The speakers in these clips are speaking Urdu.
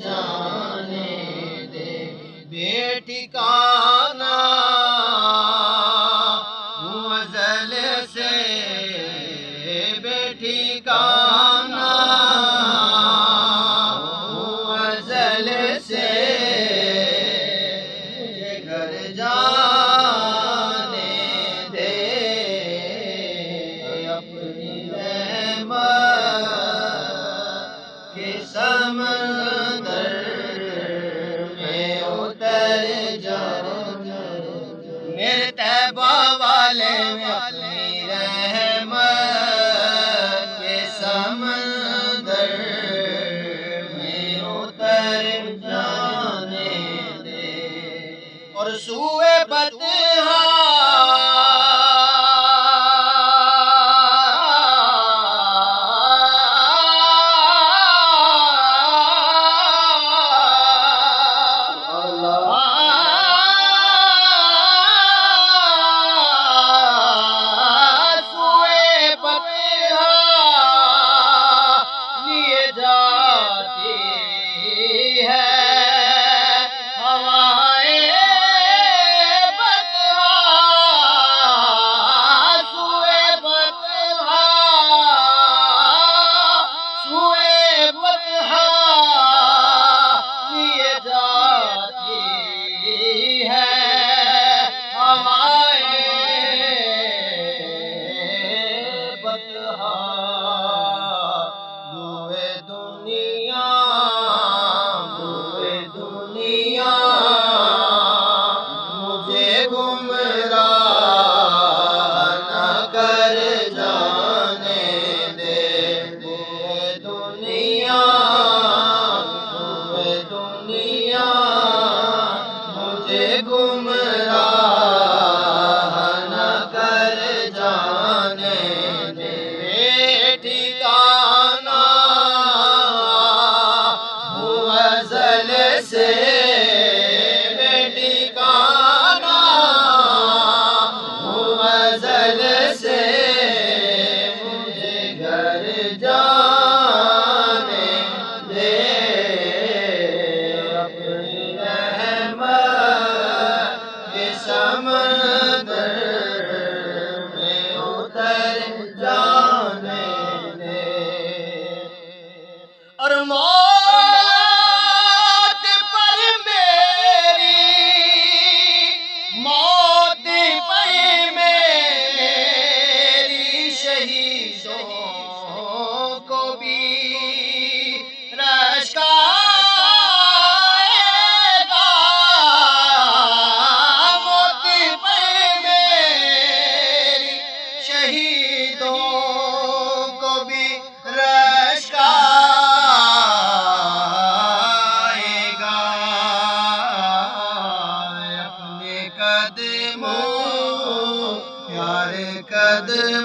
جانے دے بے ٹھکانہ ازل سے بے ٹھکانہ ازل سے مجھے گھر جانے دے اپنی رحمت کے سمندر میں اتر جاؤں میرے طیبہ والے میں اپنی رحمت کے سمندر میں اتر جانے دے اور سوئے بطحا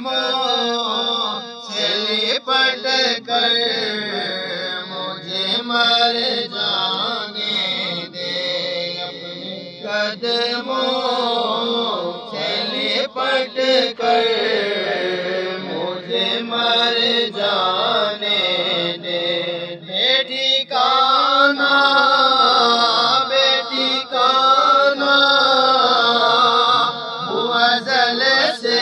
قدموں سے لپٹ کر مجھے مر جانے دے اپنے قدموں سے لپٹ کر مجھے مر جانے دے بے ٹھکانہ بے ٹھکانہ ازل سے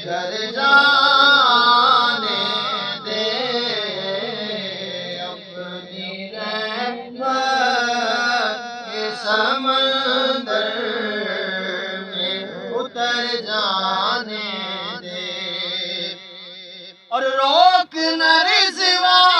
گھر جانے دے اپنی رحمت کے سمندر میں اتر جانے دے اور روک نہ رضوان